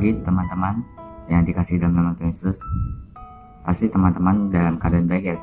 pagi teman-teman yang dikasih dalam nama Tuhan Yesus. Pasti teman-teman dalam keadaan baik ya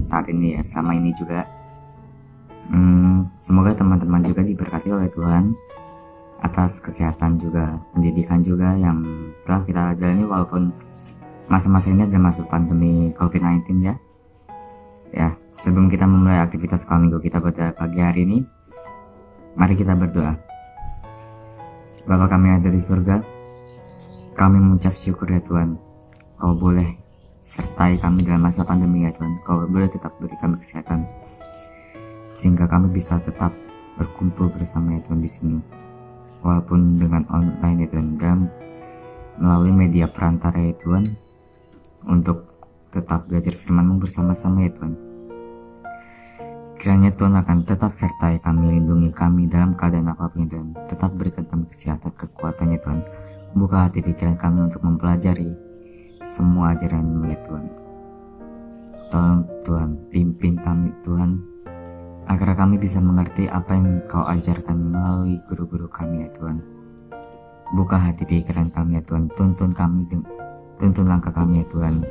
saat ini ya, selama ini juga. Semoga teman-teman juga diberkati oleh Tuhan atas kesehatan juga, pendidikan juga yang telah kita jalani walaupun masa-masa ini adalah masa pandemi COVID-19 ya. Ya, sebelum kita memulai aktivitas sekolah minggu kita pada pagi hari ini, mari kita berdoa. Bapa kami yang ada di surga, kami mengucap syukur ya Tuhan, Kau boleh sertai kami dalam masa pandemi ya Tuhan. Kau boleh tetap beri kami kesehatan, sehingga kami bisa tetap berkumpul bersama ya Tuhan di sini. Walaupun dengan online ya Tuhan, dan melalui media perantara ya Tuhan, untuk tetap belajar firman-Mu bersama-sama ya Tuhan. Kiranya Tuhan akan tetap sertai kami, lindungi kami dalam keadaan apapun ya Tuhan. Tetap berikan kami kesehatan, kekuatannya Tuhan. Buka hati pikiran kami untuk mempelajari semua ajaran-Mu ya Tuhan. Tolong Tuhan, pimpin kami Tuhan, agar kami bisa mengerti apa yang Kau ajarkan melalui guru-guru kami ya Tuhan. Buka hati pikiran kami ya Tuhan, tuntun langkah kami ya Tuhan,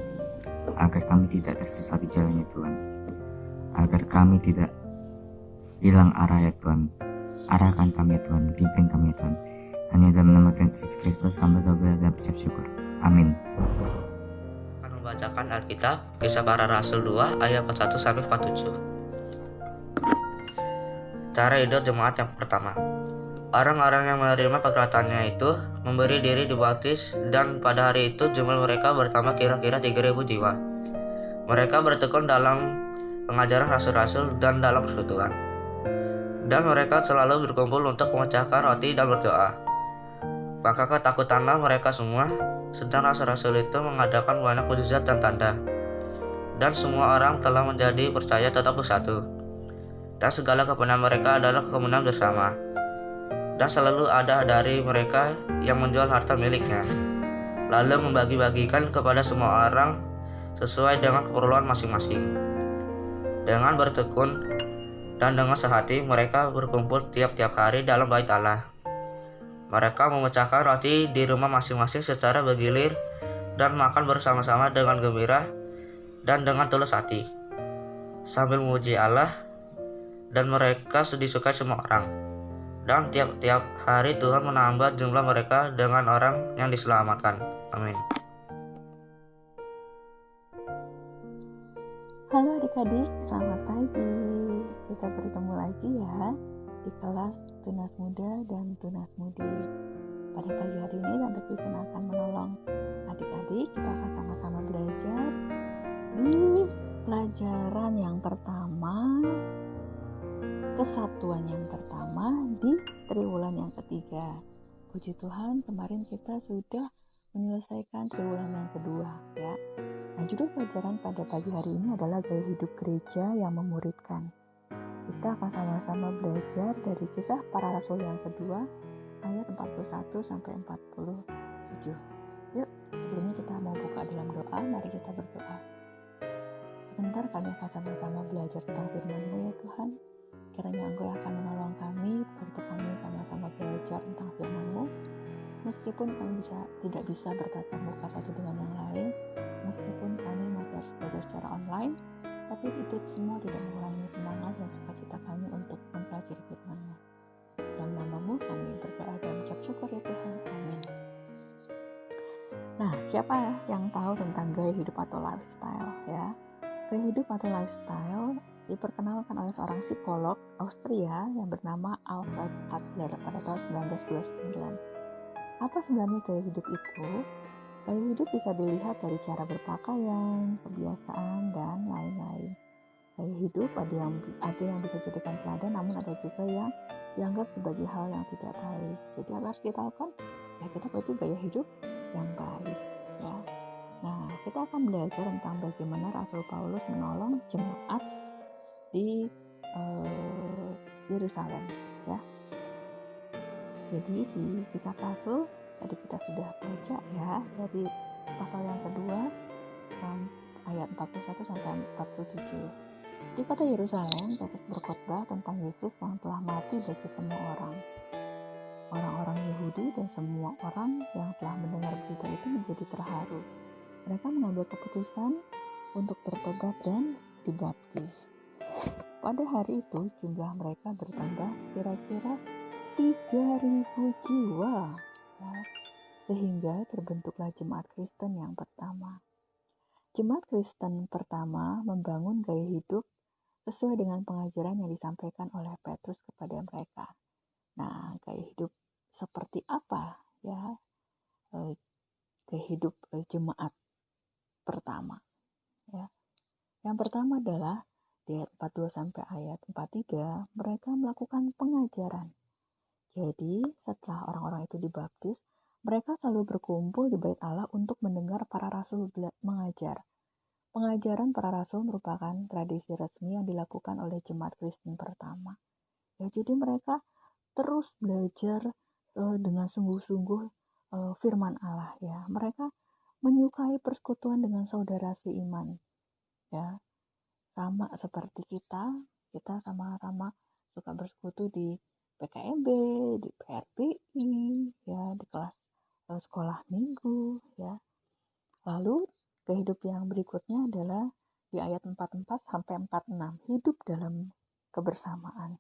agar kami tidak tersesat di jalan ya Tuhan, agar kami tidak hilang arah ya Tuhan. Arahkan kami ya Tuhan, pimpin kami ya Tuhan. Hanya dalam nama Tuhan Yesus Kristus kami berdoa dan berucap syukur. Amin. Akan membacakan Alkitab Kisah Para Rasul 2 ayat 41-47. Cara hidup jemaat yang pertama. Orang-orang yang menerima perkataannya itu memberi diri dibaptis, dan pada hari itu jumlah mereka bertambah kira-kira 3.000 jiwa. Mereka bertekun dalam pengajaran rasul-rasul dan dalam persekutuan. Dan mereka selalu berkumpul untuk memecahkan roti dan berdoa. Maka ketakutanlah mereka semua, sedang rasul-rasul itu mengadakan banyak mukjizat dan tanda. Dan semua orang telah menjadi percaya tetap bersatu. Dan segala kemenangan mereka adalah kemenangan bersama. Dan selalu ada dari mereka yang menjual harta miliknya, lalu membagi-bagikan kepada semua orang sesuai dengan keperluan masing-masing. Dengan bertekun dan dengan sehati mereka berkumpul tiap-tiap hari dalam bait Allah. Mereka memecahkan roti di rumah masing-masing secara bergilir dan makan bersama-sama dengan gembira dan dengan tulus hati, sambil memuji Allah, dan mereka disukai semua orang. Dan tiap-tiap hari Tuhan menambah jumlah mereka dengan orang yang diselamatkan. Amin. Halo adik-adik, selamat pagi. Kita bertemu lagi ya di kelas Tunas Muda dan Tunas Mudi. Pada pagi hari ini Tante Kristen akan menolong adik-adik. Kita akan sama-sama belajar di pelajaran yang pertama, kesatuan yang pertama di triwulan yang ketiga. Puji Tuhan, kemarin kita sudah menyelesaikan triwulan yang kedua ya. Nah, judul pelajaran pada pagi hari ini adalah gaya hidup gereja yang memuridkan. Kita akan sama-sama belajar dari Kisah Para Rasul yang kedua ayat 41 sampai 47. Yuk, sebelumnya kita mau buka dalam doa, mari kita berdoa. Sebentar kami akan sama-sama belajar tentang firman-Mu ya Tuhan. Kiranya Engkau akan menolong kami untuk kami sama-sama belajar tentang firman-Mu. Meskipun kami tidak bisa bertatap muka satu dengan yang lain, meskipun kami masih harus belajar secara online, tapi itu semua tidak mengurangi semangat dan sukacita kami untuk mempelajari firman-Mu. Dalam nama-Mu kami berdoa dan mengucap syukur ya Tuhan. Amin. Nah, siapa yang tahu tentang gaya hidup atau lifestyle ya? Gaya hidup atau lifestyle diperkenalkan oleh seorang psikolog Austria yang bernama Alfred Adler pada tahun 1929. Apa sebenarnya gaya hidup itu? Gaya hidup bisa dilihat dari cara berpakaian, kebiasaan, dan lain-lain. Gaya hidup ada yang bisa dijadikan teladan, namun ada juga yang dianggap sebagai hal yang tidak baik. Jadi apa harus kita lakukan? Ya, kita butuh gaya hidup yang baik ya. Nah, kita akan belajar tentang bagaimana Rasul Paulus menolong jemaat di Yerusalem ya. Jadi di Kisah Rasul tadi kita sudah baca ya, dari pasal yang kedua ayat 41 sampai 47. Di kota Yerusalem, Petrus berkhotbah tentang Yesus yang telah mati bagi semua orang. Orang-orang Yahudi dan semua orang yang telah mendengar berita itu menjadi terharu. Mereka mengambil keputusan untuk bertobat dan dibaptis. Pada hari itu jumlah mereka bertambah kira-kira 3.000 jiwa, ya, sehingga terbentuklah jemaat Kristen yang pertama. Jemaat Kristen pertama membangun gaya hidup sesuai dengan pengajaran yang disampaikan oleh Petrus kepada mereka. Nah, gaya hidup seperti apa ya? Gaya hidup jemaat pertama, ya. Yang pertama adalah di ayat 42 sampai ayat 43, mereka melakukan pengajaran. Jadi, setelah orang-orang itu dibaptis, mereka selalu berkumpul di bait Allah untuk mendengar para rasul mengajar. Pengajaran para rasul merupakan tradisi resmi yang dilakukan oleh jemaat Kristen pertama. Ya, jadi mereka terus belajar dengan sungguh-sungguh firman Allah, ya. Mereka menyukai persekutuan dengan saudara seiman, ya. Sama seperti kita sama-sama suka bersekutu di PKMB, di PRPI, ya, di kelas sekolah minggu, ya. Lalu kehidupan yang berikutnya adalah di ayat 44 sampai 46, hidup dalam kebersamaan.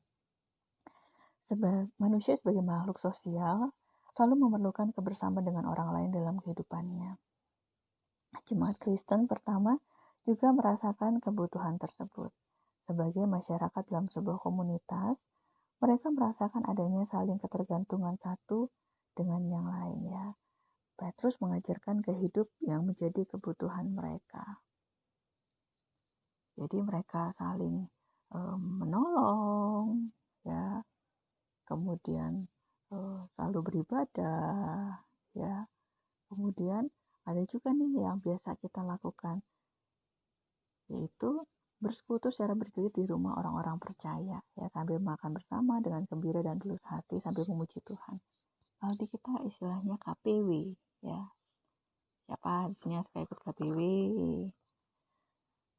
Manusia sebagai makhluk sosial selalu memerlukan kebersamaan dengan orang lain dalam kehidupannya. Jemaat Kristen pertama juga merasakan kebutuhan tersebut. Sebagai masyarakat dalam sebuah komunitas, mereka merasakan adanya saling ketergantungan satu dengan yang lain, ya. Petrus mengajarkan kehidup yang menjadi kebutuhan mereka. Jadi mereka saling menolong, ya. Kemudian selalu beribadah, ya. Kemudian ada juga nih yang biasa kita lakukan, yaitu bersekutu secara bergilir di rumah orang-orang percaya, ya, sambil makan bersama dengan gembira dan tulus hati sambil memuji Tuhan. Kalau di kita istilahnya KPW, ya. Siapa di sini suka ikut KPW?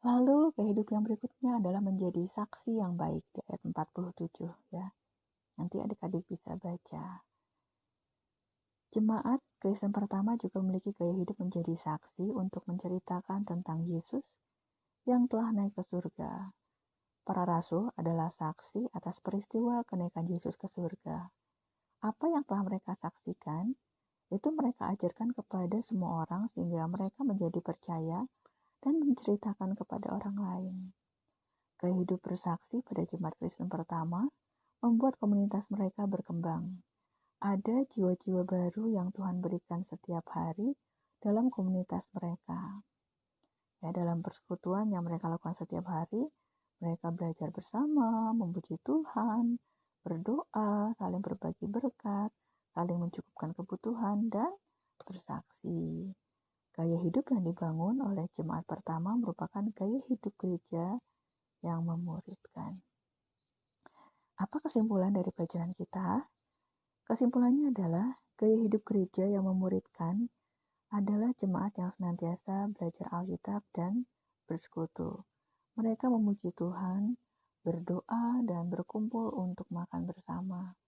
Lalu kehidupan yang berikutnya adalah menjadi saksi yang baik di ayat 47, ya. Nanti adik-adik bisa baca. Jemaat Kristen pertama juga memiliki gaya hidup menjadi saksi untuk menceritakan tentang Yesus yang telah naik ke surga. Para rasul adalah saksi atas peristiwa kenaikan Yesus ke surga. Apa yang telah mereka saksikan, itu mereka ajarkan kepada semua orang sehingga mereka menjadi percaya dan menceritakan kepada orang lain. Gaya hidup bersaksi pada jemaat Kristen pertama membuat komunitas mereka berkembang. Ada jiwa-jiwa baru yang Tuhan berikan setiap hari dalam komunitas mereka. Ya, dalam persekutuan yang mereka lakukan setiap hari, mereka belajar bersama, memuji Tuhan, berdoa, saling berbagi berkat, saling mencukupkan kebutuhan, dan bersaksi. Gaya hidup yang dibangun oleh jemaat pertama merupakan gaya hidup gereja yang memuridkan. Apa kesimpulan dari pelajaran kita? Kesimpulannya adalah gaya hidup gereja yang memuridkan adalah jemaat yang senantiasa belajar Alkitab dan bersekutu. Mereka memuji Tuhan, berdoa, dan berkumpul untuk makan bersama.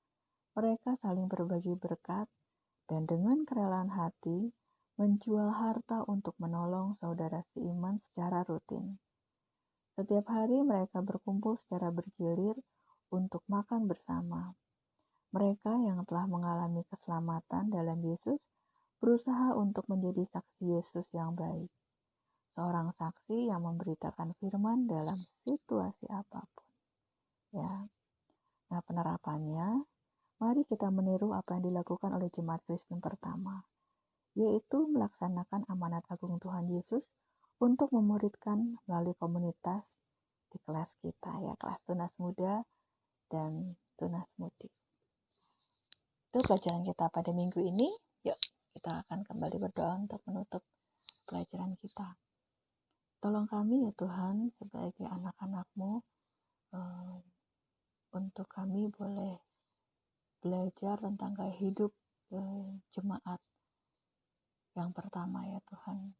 Mereka saling berbagi berkat dan dengan kerelaan hati menjual harta untuk menolong saudara seiman secara rutin. Setiap hari mereka berkumpul secara bergilir untuk makan bersama. Mereka yang telah mengalami keselamatan dalam Yesus berusaha untuk menjadi saksi Yesus yang baik. Seorang saksi yang memberitakan firman dalam situasi apapun. Ya. Nah, penerapannya, mari kita meniru apa yang dilakukan oleh jemaat Kristen pertama, yaitu melaksanakan amanat agung Tuhan Yesus untuk memuridkan melalui komunitas di kelas kita, ya, kelas Tunas Muda dan Tunas Mudi. Itu pelajaran kita pada minggu ini. Yuk, kita akan kembali berdoa untuk menutup pelajaran kita. Tolong kami ya Tuhan sebagai anak-anak-Mu, untuk kami boleh belajar tentang gaya hidup jemaat yang pertama ya Tuhan.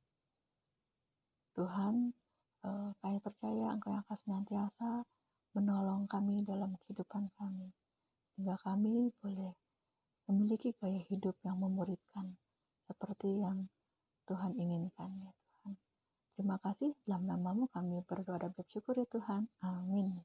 Tuhan, kami percaya Engkau yang akan senantiasa menolong kami dalam kehidupan kami, sehingga kami boleh memiliki gaya hidup yang memuridkan seperti yang Tuhan inginkan ya Tuhan. Terima kasih, dalam nama-Mu kami berdoa dan bersyukur ya Tuhan. Amin.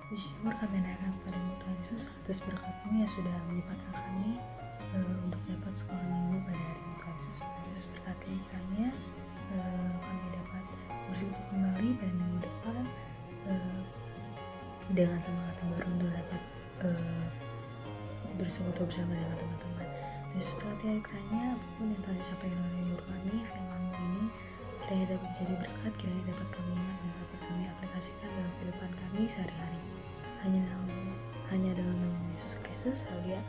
Bersyukur kami naikkan kepadamu Tuhan Yesus atas berkat-Mu yang sudah menyempatkan kami untuk dapat sekolah minggu pada hari ini Tuhan Yesus. Tuhan Yesus berkati kiranya kami dapat bersekutu kembali pada minggu depan dengan semangat yang baru untuk dapat bersekutu bersama dengan teman-teman. Tuhan Yesus berkati kiranya apapun yang telah disampaikan oleh guru kami, firman-Mu ini kiranya dapat menjadi berkat, kiranya dapat kami ingat dan dapat kami aplikasikan dalam kehidupan kami sehari-hari. Hanya dalam nama Yesus Kristus, haleluya.